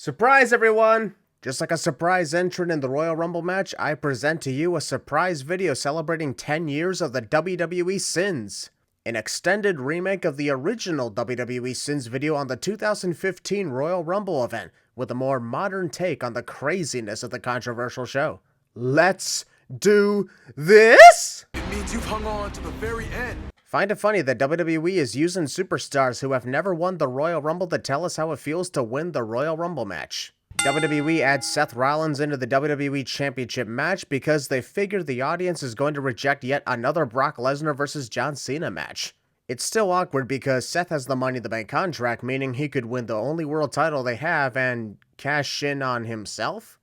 Surprise, everyone! Just like a surprise entrant in the Royal Rumble match, I present to you a surprise video celebrating 10 years of the WWE Sins. An extended remake of the original WWE Sins video on the 2015 Royal Rumble event, with a more modern take on the craziness of the controversial show. Let's do this! It means you've hung on to the very end. Find it funny that WWE is using superstars who have never won the Royal Rumble to tell us how it feels to win the Royal Rumble match. WWE adds Seth Rollins into the WWE Championship match because they figure the audience is going to reject yet another Brock Lesnar vs. John Cena match. It's still awkward because Seth has the Money in the Bank contract, meaning he could win the only world title they have and cash in on himself?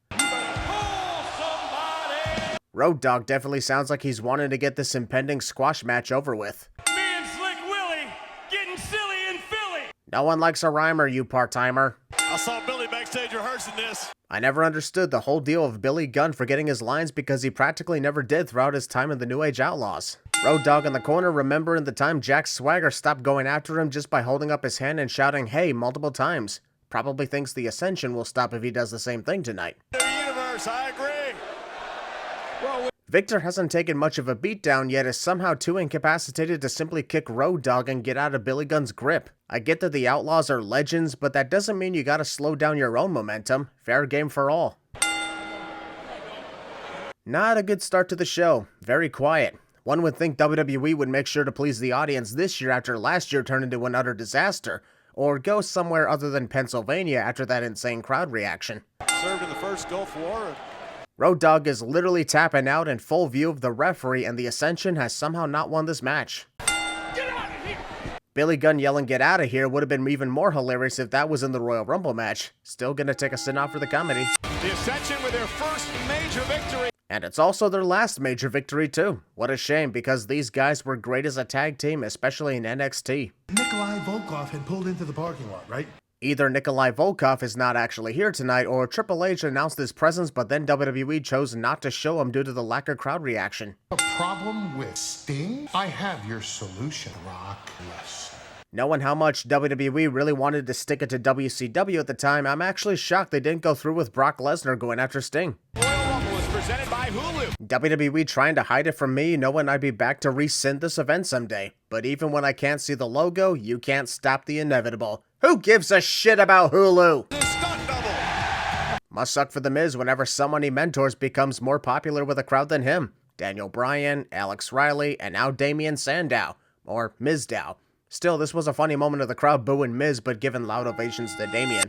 Road Dogg definitely sounds like he's wanting to get this impending squash match over with. Me and Slick Willie getting silly in Philly. No one likes a rhymer, you part-timer. I saw Billy backstage rehearsing this. I never understood the whole deal of Billy Gunn forgetting his lines because he practically never did throughout his time in the New Age Outlaws. Road Dogg in the corner remembering the time Jack Swagger stopped going after him just by holding up his hand and shouting "hey" multiple times. Probably thinks the Ascension will stop if he does the same thing tonight. Universe, I agree. Victor hasn't taken much of a beatdown yet, is somehow too incapacitated to simply kick Road Dogg and get out of Billy Gunn's grip. I get that the Outlaws are legends, but that doesn't mean you gotta slow down your own momentum. Fair game for all. Not a good start to the show. Very quiet. One would think WWE would make sure to please the audience this year after last year turned into an utter disaster, or go somewhere other than Pennsylvania after that insane crowd reaction. Served in the first Gulf War. Road Dogg is literally tapping out in full view of the referee, and the Ascension has somehow not won this match. Get out of here! Billy Gunn yelling "get out of here" would have been even more hilarious if that was in the Royal Rumble match. Still gonna take a sit out for the comedy. The Ascension with their first major victory. And it's also their last major victory too. What a shame, because these guys were great as a tag team, especially in NXT. Nikolai Volkov had pulled into the parking lot, right? Either Nikolai Volkov is not actually here tonight, or Triple H announced his presence but then WWE chose not to show him due to the lack of crowd reaction. A problem with Sting? I have your solution, Rock. Yes. Knowing how much WWE really wanted to stick it to WCW at the time, I'm actually shocked they didn't go through with Brock Lesnar going after Sting. Royal Rumble is presented by Hulu. WWE trying to hide it from me, knowing I'd be back to rescind this event someday. But even when I can't see the logo, you can't stop the inevitable. Who gives a shit about Hulu? The stunt double. Must suck for The Miz whenever someone he mentors becomes more popular with a crowd than him. Daniel Bryan, Alex Riley, and now Damien Sandow. Or Mizdow. Still, this was a funny moment of the crowd booing Miz but giving loud ovations to Damien.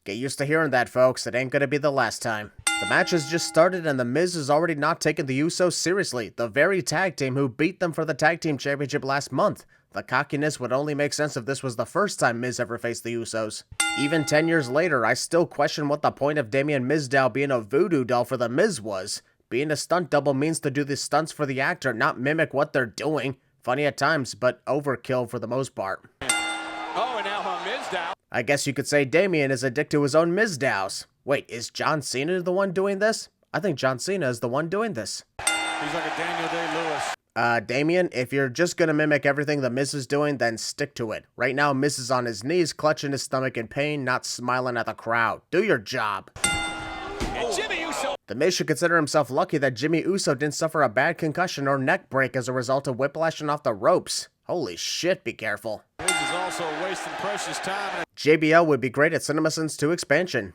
Get used to hearing that, folks. It ain't gonna be the last time. The match has just started and The Miz is already not taking the Usos seriously, the very tag team who beat them for the tag team championship last month. The cockiness would only make sense if this was the first time Miz ever faced the Usos. Even 10 years later, I still question what the point of Damien Mizdow being a voodoo doll for The Miz was. Being a stunt double means to do the stunts for the actor, not mimic what they're doing. Funny at times, but overkill for the most part. Oh, and now Mizdow. I guess you could say Damien is addicted to his own Mizdows. Wait, is John Cena the one doing this? I think John Cena is the one doing this. He's like a Daniel Day-Lewis. Damien, if you're just gonna mimic everything the Miz is doing, then stick to it. Right now, Miz is on his knees, clutching his stomach in pain, not smiling at the crowd. Do your job. And Jimmy Uso. The Miz should consider himself lucky that Jimmy Uso didn't suffer a bad concussion or neck break as a result of whiplashing off the ropes. Holy shit, be careful. Miz is also wasting precious time. JBL would be great at CinemaSins 2 expansion.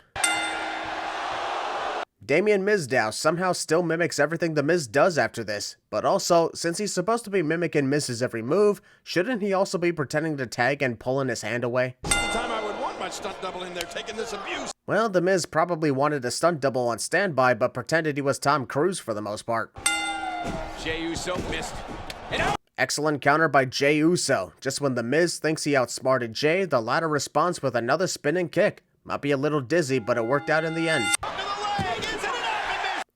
Damien Mizdow somehow still mimics everything The Miz does after this, but also, since he's supposed to be mimicking Miz's every move, shouldn't he also be pretending to tag and pulling his hand away? The time I would want my stunt double in there taking this abuse. Well, The Miz probably wanted a stunt double on standby, but pretended he was Tom Cruise for the most part. Jey Uso missed. And out. Excellent counter by Jey Uso. Just when The Miz thinks he outsmarted Jey, the latter responds with another spinning kick. Might be a little dizzy, but it worked out in the end.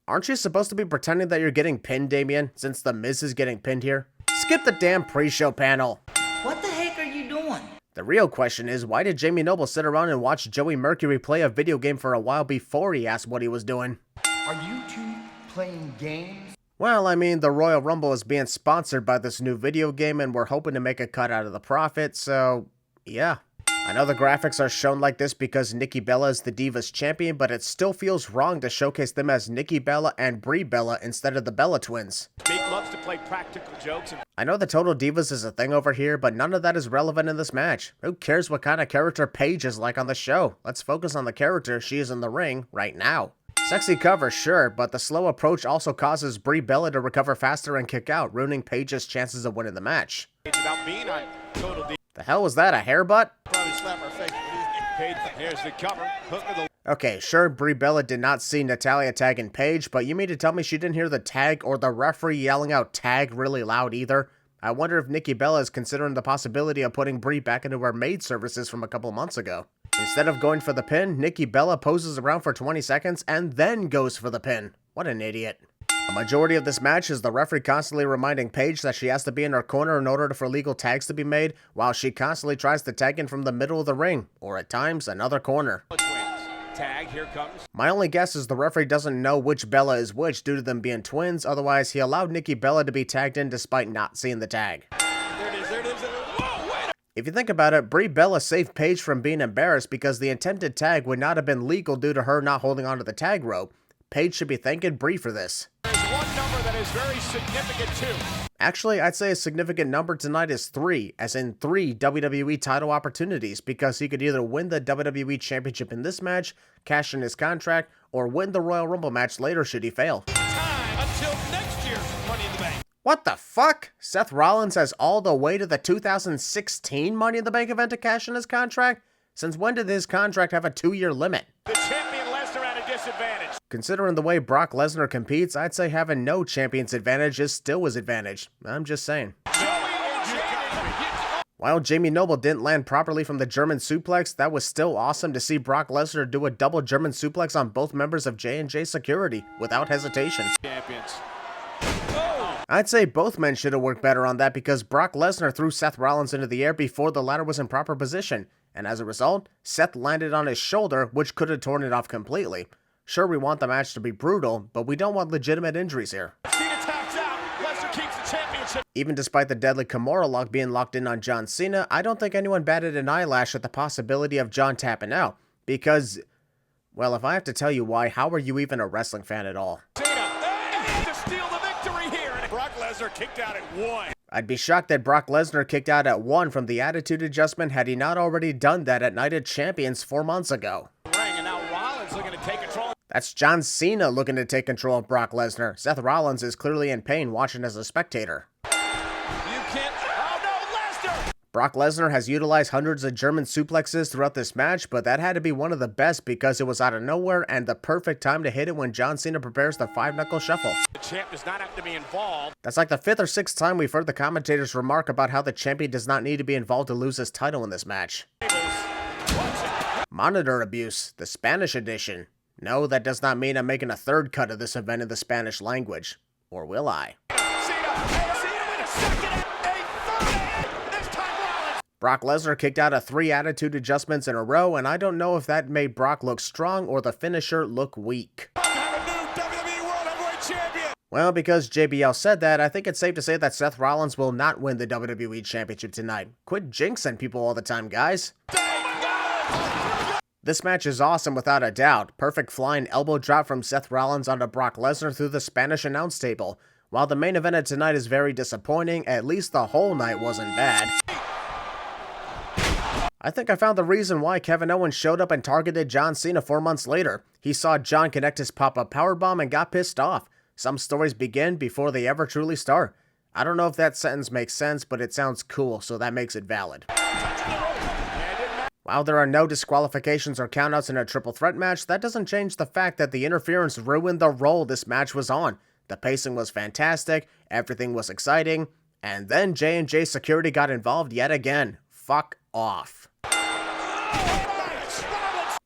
Aren't you supposed to be pretending that you're getting pinned, Damien, since The Miz is getting pinned here? Skip the damn pre-show panel. What the heck are you doing? The real question is, why did Jamie Noble sit around and watch Joey Mercury play a video game for a while before he asked what he was doing? Are you two playing games? Well, I mean, the Royal Rumble is being sponsored by this new video game and we're hoping to make a cut out of the profit, so yeah. I know the graphics are shown like this because Nikki Bella is the Divas champion, but it still feels wrong to showcase them as Nikki Bella and Brie Bella instead of the Bella twins. Big loves to play practical jokes. I know the Total Divas is a thing over here, but none of that is relevant in this match. Who cares what kind of character Paige is like on the show? Let's focus on the character she is in the ring right now. Sexy cover, sure, but the slow approach also causes Brie Bella to recover faster and kick out, ruining Paige's chances of winning the match. About being on Total Divas. The hell was that, a hair butt? Probably slap her face. Here's the cover. Hook of the... Okay, sure, Brie Bella did not see Natalya tagging Paige, but you mean to tell me she didn't hear the tag or the referee yelling out tag really loud either? I wonder if Nikki Bella is considering the possibility of putting Brie back into her maid services from a couple months ago. Instead of going for the pin, Nikki Bella poses around for 20 seconds and then goes for the pin. What an idiot. A majority of this match is the referee constantly reminding Paige that she has to be in her corner in order for legal tags to be made, while she constantly tries to tag in from the middle of the ring, or at times, another corner. Tag, here comes. My only guess is the referee doesn't know which Bella is which due to them being twins, otherwise he allowed Nikki Bella to be tagged in despite not seeing the tag. There it is, there it is. Whoa, wait a... If you think about it, Brie Bella saved Paige from being embarrassed because the attempted tag would not have been legal due to her not holding onto the tag rope. Paige should be thanking Brie for this. There's one number that is very significant too. Actually, I'd say a significant number tonight is 3, as in 3 WWE title opportunities, because he could either win the WWE Championship in this match, cash in his contract, or win the Royal Rumble match later should he fail. Time until next year's Money in the Bank. What the fuck? Seth Rollins has all the way to the 2016 Money in the Bank event to cash in his contract? Since when did his contract have a 2-year limit? The champion Lesnar at a disadvantage. Considering the way Brock Lesnar competes, I'd say having no champion's advantage is still his advantage. I'm just saying. While Jamie Noble didn't land properly from the German suplex, that was still awesome to see Brock Lesnar do a double German suplex on both members of J&J Security without hesitation. Champions. I'd say both men should have worked better on that because Brock Lesnar threw Seth Rollins into the air before the latter was in proper position, and as a result, Seth landed on his shoulder, which could have torn it off completely. Sure, we want the match to be brutal, but we don't want legitimate injuries here. Cena taps out. Lesnar keeps the championship. Even despite the deadly Kimura lock being locked in on John Cena, I don't think anyone batted an eyelash at the possibility of John tapping out. Because, well, if I have to tell you why, how are you even a wrestling fan at all? Cena to steal the victory here. And Brock Lesnar kicked out at 1. I'd be shocked that Brock Lesnar kicked out at 1 from the Attitude Adjustment had he not already done that at Night of Champions 4 months ago. And now Rollins looking to take control. That's John Cena looking to take control of Brock Lesnar. Seth Rollins is clearly in pain watching as a spectator. You can't. Oh no, Lesnar! Brock Lesnar has utilized hundreds of German suplexes throughout this match, but that had to be one of the best because it was out of nowhere and the perfect time to hit it when John Cena prepares the 5-knuckle shuffle. The champ does not have to be involved. That's like the 5th or 6th time we've heard the commentators remark about how the champion does not need to be involved to lose his title in this match. Monitor abuse, the Spanish edition. No, that does not mean I'm making a 3rd cut of this event in the Spanish language. Or will I? Brock Lesnar kicked out of 3 Attitude Adjustments in a row, and I don't know if that made Brock look strong or the finisher look weak. Well, because JBL said that, I think it's safe to say that Seth Rollins will not win the WWE Championship tonight. Quit jinxing people all the time, guys. This match is awesome without a doubt. Perfect flying elbow drop from Seth Rollins onto Brock Lesnar through the Spanish announce table. While the main event of tonight is very disappointing, at least the whole night wasn't bad. I think I found the reason why Kevin Owens showed up and targeted John Cena 4 months later. He saw John connect his pop-up powerbomb and got pissed off. Some stories begin before they ever truly start. I don't know if that sentence makes sense, but it sounds cool, so that makes it valid. While there are no disqualifications or countouts in a triple threat match, that doesn't change the fact that the interference ruined the role this match was on. The pacing was fantastic, everything was exciting, and then J&J Security got involved yet again. Fuck off.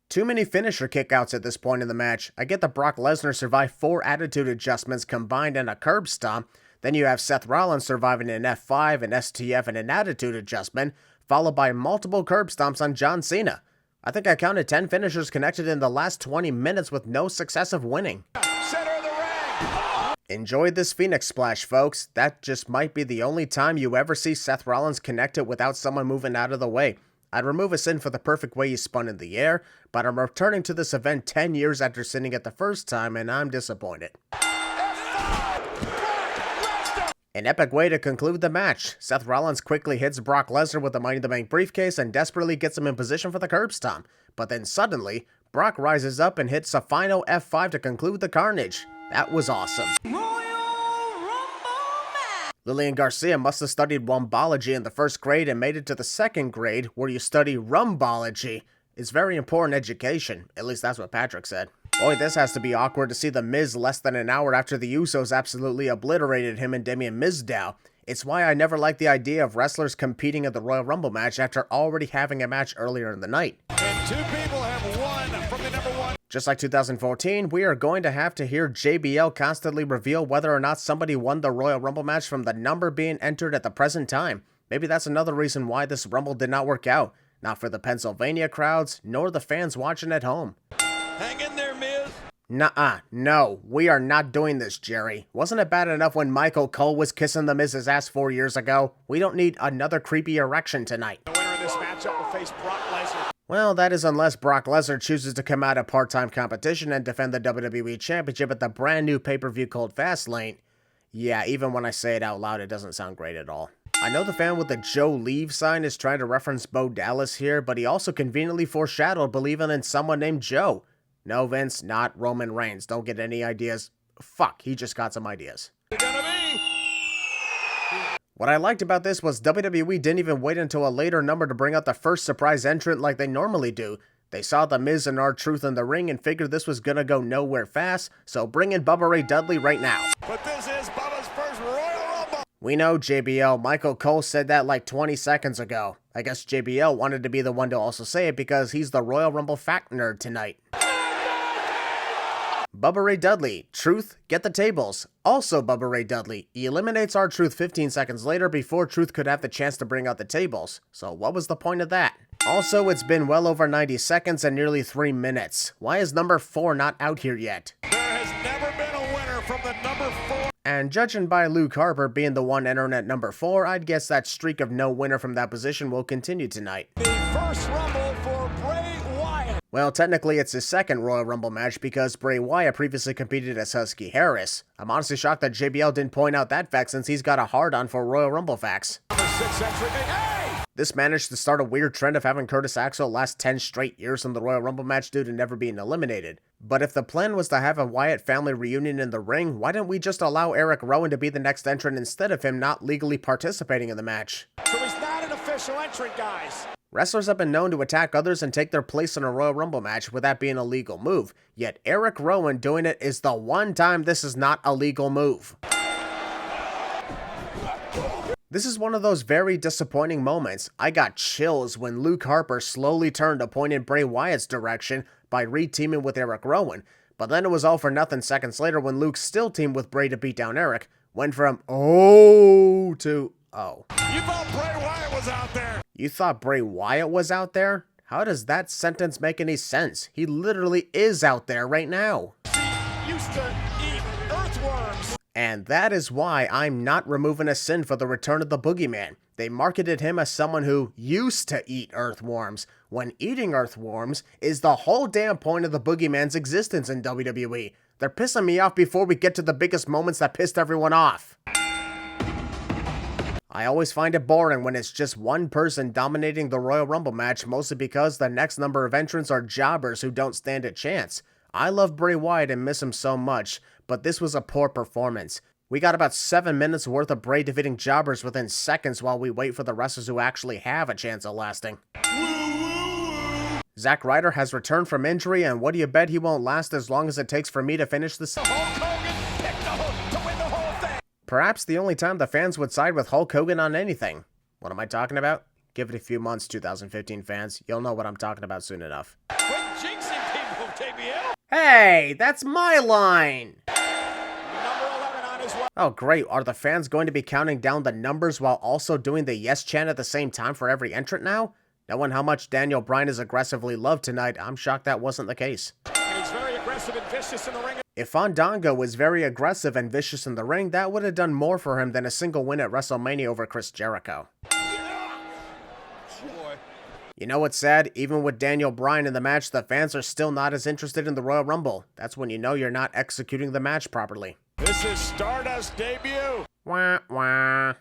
Too many finisher kickouts at this point in the match. I get that Brock Lesnar survived 4 Attitude Adjustments combined and a curb stomp. Then you have Seth Rollins surviving an F5, an STF, and an Attitude Adjustment, followed by multiple curb stomps on John Cena. I think I counted 10 finishers connected in the last 20 minutes with no success of winning. Center of the ring. Enjoy this Phoenix Splash, folks. That just might be the only time you ever see Seth Rollins connect it without someone moving out of the way. I'd remove a sin for the perfect way he spun in the air, but I'm returning to this event 10 years after sinning it the first time, and I'm disappointed. An epic way to conclude the match. Seth Rollins quickly hits Brock Lesnar with the Money in the Bank briefcase and desperately gets him in position for the curb stomp. But then suddenly, Brock rises up and hits a final F5 to conclude the carnage. That was awesome. Lillian Garcia must have studied Wombology in the first grade and made it to the second grade, where you study Rumbology. It's very important education. At least that's what Patrick said. Boy, this has to be awkward to see The Miz less than an hour after the Usos absolutely obliterated him and Damien Mizdow. It's why I never liked the idea of wrestlers competing at the Royal Rumble match after already having a match earlier in the night. And 2 people have won from the number 1. Just like 2014, we are going to have to hear JBL constantly reveal whether or not somebody won the Royal Rumble match from the number being entered at the present time. Maybe that's another reason why this Rumble did not work out. Not for the Pennsylvania crowds, nor the fans watching at home. Hang in there, Miz. Nuh-uh, no, we are not doing this, Jerry. Wasn't it bad enough when Michael Cole was kissing the Miz's ass 4 years ago? We don't need another creepy erection tonight. The winner of this matchup will face Brock Lesnar. Well, that is unless Brock Lesnar chooses to come out of part-time competition and defend the WWE Championship at the brand new pay-per-view called Fastlane. Yeah, even when I say it out loud, it doesn't sound great at all. I know the fan with the Joe Leave sign is trying to reference Bo Dallas here, but he also conveniently foreshadowed believing in someone named Joe. No, Vince, not Roman Reigns. Don't get any ideas. Fuck, he just got some ideas. What I liked about this was WWE didn't even wait until a later number to bring out the first surprise entrant like they normally do. They saw The Miz and R-Truth in the ring and figured this was gonna go nowhere fast, so bring in Bubba Ray Dudley right now. But this is Bubba's first Royal Rumble. We know, JBL. Michael Cole said that like 20 seconds ago. I guess JBL wanted to be the one to also say it because he's the Royal Rumble fact nerd tonight. Bubba Ray Dudley, Truth, get the tables. Also Bubba Ray Dudley, he eliminates R-Truth 15 seconds later before Truth could have the chance to bring out the tables. So what was the point of that? Also, it's been well over 90 seconds and nearly 3 minutes. Why is number 4 not out here yet? There has never been a winner from the number 4. And judging by Luke Harper being the one entering at number 4, I'd guess that streak of no winner from that position will continue tonight. The first Rumble for Bray Wyatt. Well, technically it's his second Royal Rumble match because Bray Wyatt previously competed as Husky Harris. I'm honestly shocked that JBL didn't point out that fact since he's got a hard-on for Royal Rumble facts. Number 6 entry. Hey! This managed to start a weird trend of having Curtis Axel last 10 straight years in the Royal Rumble match due to never being eliminated. But if the plan was to have a Wyatt family reunion in the ring, why didn't we just allow Eric Rowan to be the next entrant instead of him not legally participating in the match? So he's not an official entrant, guys. Wrestlers have been known to attack others and take their place in a Royal Rumble match with that being a legal move, yet Eric Rowan doing it is the one time this is not a legal move. This is one of those very disappointing moments. I got chills when Luke Harper slowly turned to point in Bray Wyatt's direction by re-teaming with Eric Rowan, but then it was all for nothing seconds later when Luke still teamed with Bray to beat down Eric, went from oh to oh. You thought Bray Wyatt was out there. You thought Bray Wyatt was out there? How does that sentence make any sense? He literally is out there right now. He used to eat earthworms. And that is why I'm not removing a sin for the return of the Boogeyman. They marketed him as someone who used to eat earthworms, when eating earthworms is the whole damn point of the Boogeyman's existence in WWE. They're pissing me off before we get to the biggest moments that pissed everyone off. I always find it boring when it's just one person dominating the Royal Rumble match, mostly because the next number of entrants are jobbers who don't stand a chance. I love Bray Wyatt and miss him so much, but this was a poor performance. We got about 7 minutes worth of Bray defeating jobbers within seconds while we wait for the wrestlers who actually have a chance of lasting. Zack Ryder has returned from injury, and what do you bet he won't last as long as it takes for me to finish this? Perhaps the only time the fans would side with Hulk Hogan on anything. What am I talking about? Give it a few months, 2015 fans. You'll know what I'm talking about soon enough. Quit jinxing people, JBL. Hey, that's my line! Number 11 on his way. Oh great, are the fans going to be counting down the numbers while also doing the yes chant at the same time for every entrant now? Knowing how much Daniel Bryan is aggressively loved tonight, I'm shocked that wasn't the case. And he's very aggressive and vicious in the ring. If Fandango was very aggressive and vicious in the ring, that would have done more for him than a single win at WrestleMania over Chris Jericho. Boy. You know what's sad? Even with Daniel Bryan in the match, the fans are still not as interested in the Royal Rumble. That's when you know you're not executing the match properly. This is Stardust's debut. Wah, wah.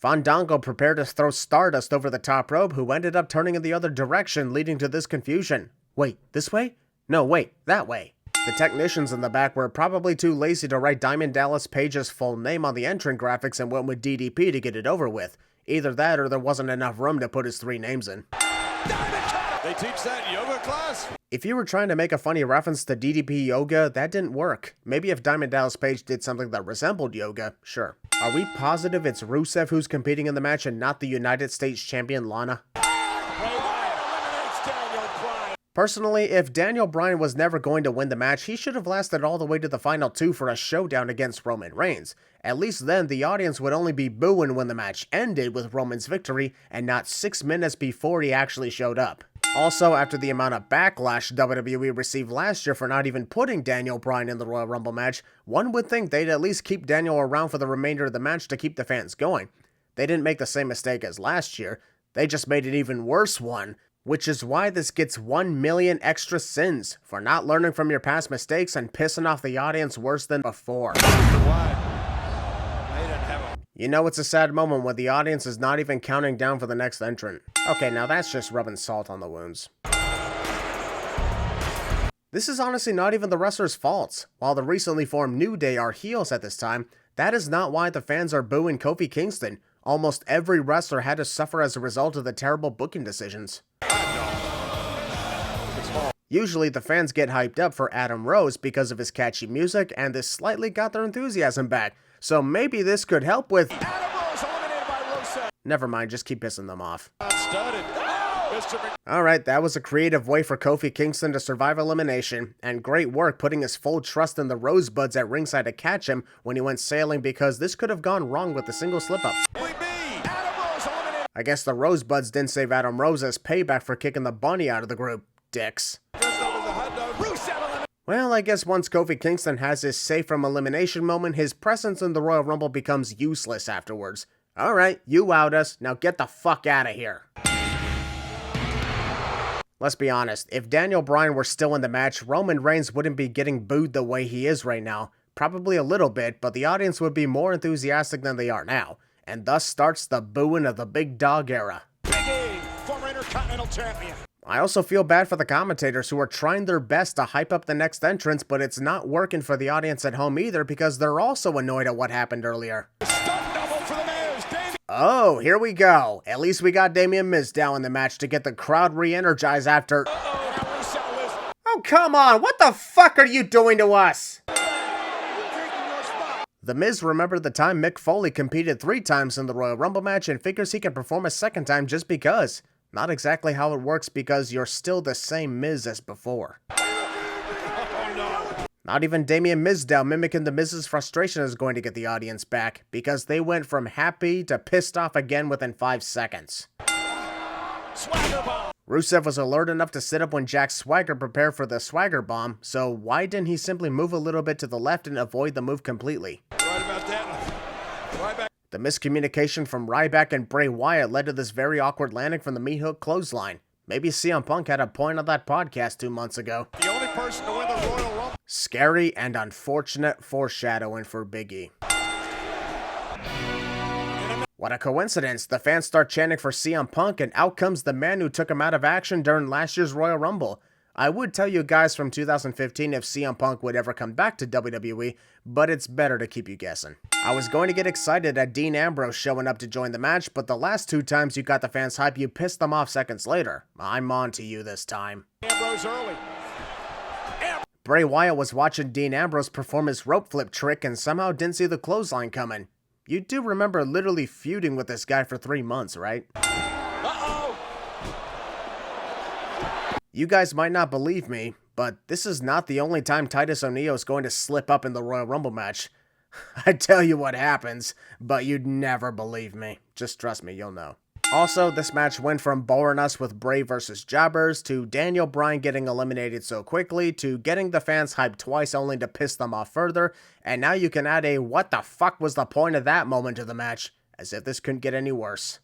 Fandango prepared to throw Stardust over the top rope, who ended up turning in the other direction, leading to this confusion. Wait, this way? No, wait, that way. The technicians in the back were probably too lazy to write Diamond Dallas Page's full name on the entrant graphics and went with DDP to get it over with. Either that or there wasn't enough room to put his 3 names in. They teach that in yoga class? If you were trying to make a funny reference to DDP yoga, that didn't work. Maybe if Diamond Dallas Page did something that resembled yoga, sure. Are we positive it's Rusev who's competing in the match and not the United States champion Lana? Personally, if Daniel Bryan was never going to win the match, he should have lasted all the way to the final 2 for a showdown against Roman Reigns. At least then, the audience would only be booing when the match ended with Roman's victory, and not 6 minutes before he actually showed up. Also, after the amount of backlash WWE received last year for not even putting Daniel Bryan in the Royal Rumble match, one would think they'd at least keep Daniel around for the remainder of the match to keep the fans going. They didn't make the same mistake as last year, they just made an even worse one. Which is why this gets 1 million extra sins for not learning from your past mistakes and pissing off the audience worse than before. You know it's a sad moment when the audience is not even counting down for the next entrant. Okay, now that's just rubbing salt on the wounds. This is honestly not even the wrestlers' faults. While the recently formed New Day are heels at this time, that is not why the fans are booing Kofi Kingston. Almost every wrestler had to suffer as a result of the terrible booking decisions. Usually the fans get hyped up for Adam Rose because of his catchy music, and this slightly got their enthusiasm back, so maybe this could help with... Adam Rose eliminated by Rusev. Never mind, just keep pissing them off. Studded. Alright, that was a creative way for Kofi Kingston to survive elimination, and great work putting his full trust in the Rosebuds at ringside to catch him when he went sailing, because this could have gone wrong with a single slip-up. I guess the Rosebuds didn't save Adam Rose as payback for kicking the bunny out of the group. Dicks. Well, I guess once Kofi Kingston has his safe from elimination moment, his presence in the Royal Rumble becomes useless afterwards. Alright, you wowed us, now get the fuck out of here. Let's be honest, if Daniel Bryan were still in the match, Roman Reigns wouldn't be getting booed the way he is right now. Probably a little bit, but the audience would be more enthusiastic than they are now. And thus starts the booing of the Big Dog era. Big E, former Intercontinental Champion. I also feel bad for the commentators who are trying their best to hype up the next entrance, but it's not working for the audience at home either because they're also annoyed at what happened earlier. Oh, here we go. At least we got Damian Mizdow in the match to get the crowd re-energized after... Oh, come on! What the fuck are you doing to us? The Miz remembered the time Mick Foley competed 3 times in the Royal Rumble match and figures he can perform a second time just because. Not exactly how it works because you're still the same Miz as before. Not even Damian Mizdow mimicking the Miz's frustration is going to get the audience back, because they went from happy to pissed off again within 5 seconds. Rusev was alert enough to sit up when Jack Swagger prepared for the Swagger Bomb, so why didn't he simply move a little bit to the left and avoid the move completely? Right about that. Ryback. The miscommunication from Ryback and Bray Wyatt led to this very awkward landing from the meat hook clothesline. Maybe CM Punk had a point on that podcast 2 months ago. The only person to win the Royal Rumble. Scary and unfortunate foreshadowing for Big E. What a coincidence, the fans start chanting for CM Punk and out comes the man who took him out of action during last year's Royal Rumble. I would tell you guys from 2015 if CM Punk would ever come back to WWE, but it's better to keep you guessing. I was going to get excited at Dean Ambrose showing up to join the match, but the last 2 times you got the fans hype, you pissed them off seconds later. I'm on to you this time. Ambrose early. Bray Wyatt was watching Dean Ambrose perform his rope flip trick and somehow didn't see the clothesline coming. You do remember literally feuding with this guy for 3 months, right? Uh-oh. You guys might not believe me, but this is not the only time Titus O'Neil is going to slip up in the Royal Rumble match. I'd tell you what happens, but you'd never believe me. Just trust me, you'll know. Also, this match went from boring us with Bray versus Jobbers to Daniel Bryan getting eliminated so quickly to getting the fans hyped twice only to piss them off further, and now you can add a what the fuck was the point of that moment to the match, as if this couldn't get any worse.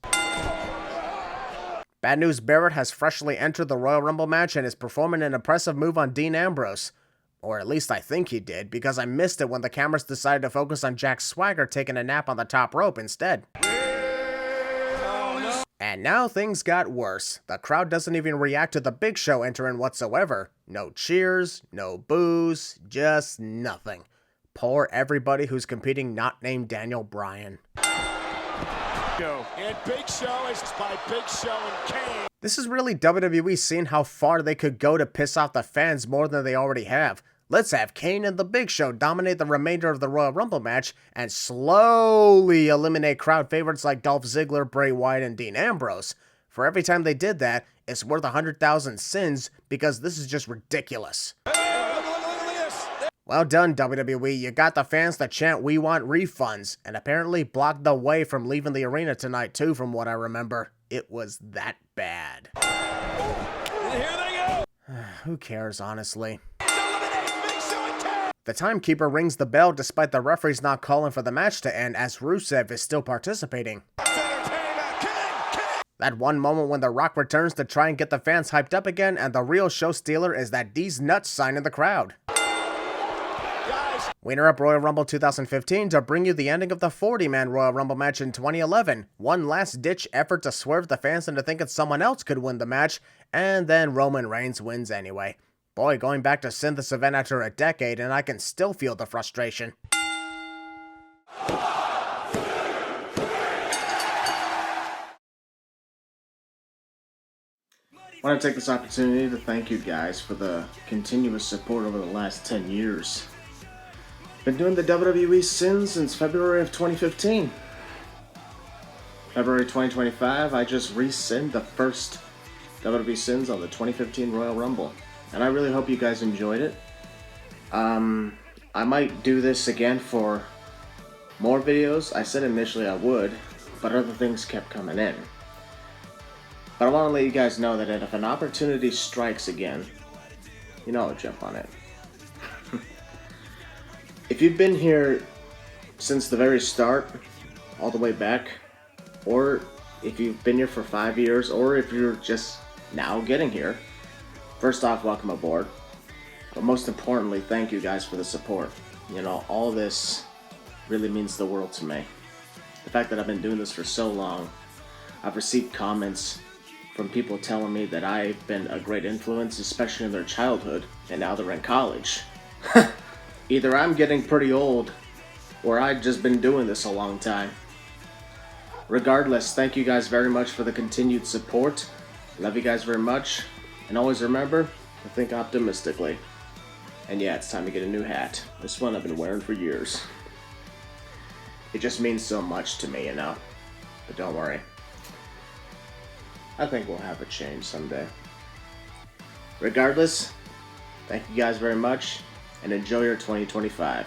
Bad News Barrett has freshly entered the Royal Rumble match and is performing an impressive move on Dean Ambrose. Or at least I think he did, because I missed it when the cameras decided to focus on Jack Swagger taking a nap on the top rope instead. And now things got worse. The crowd doesn't even react to the Big Show entering whatsoever. No cheers, no boos, just nothing. Poor everybody who's competing not named Daniel Bryan. And Big Show is by Big Show and Kane. This is really WWE seeing how far they could go to piss off the fans more than they already have. Let's have Kane and the Big Show dominate the remainder of the Royal Rumble match and slowly eliminate crowd favorites like Dolph Ziggler, Bray Wyatt, and Dean Ambrose. For every time they did that, it's worth 100,000 sins because this is just ridiculous. Well done, WWE. You got the fans to chant "We want refunds," and apparently blocked the way from leaving the arena tonight too, from what I remember. It was that bad. Here they go. Who cares, honestly? The timekeeper rings the bell despite the referees not calling for the match to end, as Rusev is still participating. That one moment when The Rock returns to try and get the fans hyped up again, and the real show stealer is that "D's nuts" sign in the crowd. We interrupt Royal Rumble 2015 to bring you the ending of the 40-man Royal Rumble match in 2011. One last-ditch effort to swerve the fans into thinking someone else could win the match, and then Roman Reigns wins anyway. Boy, going back to send this event after a decade, and I can still feel the frustration. I want to take this opportunity to thank you guys for the continuous support over the last 10 years. Been doing the WWE since February of 2015. February 2025, I just rescind the first WWE sins on the 2015 Royal Rumble. And I really hope you guys enjoyed it. I might do this again for more videos. I said initially I would, but other things kept coming in. But I want to let you guys know that if an opportunity strikes again, you know I'll jump on it. If you've been here since the very start, all the way back, or if you've been here for 5 years, or if you're just now getting here, first off, welcome aboard. But most importantly, thank you guys for the support. You know, all this really means the world to me. The fact that I've been doing this for so long, I've received comments from people telling me that I've been a great influence, especially in their childhood, and now they're in college. Either I'm getting pretty old, or I've just been doing this a long time. Regardless, thank you guys very much for the continued support. Love you guys very much. And always remember to think optimistically. And yeah, it's time to get a new hat. This one I've been wearing for years. It just means so much to me, you know. But don't worry. I think we'll have a change someday. Regardless, thank you guys very much, and enjoy your 2025.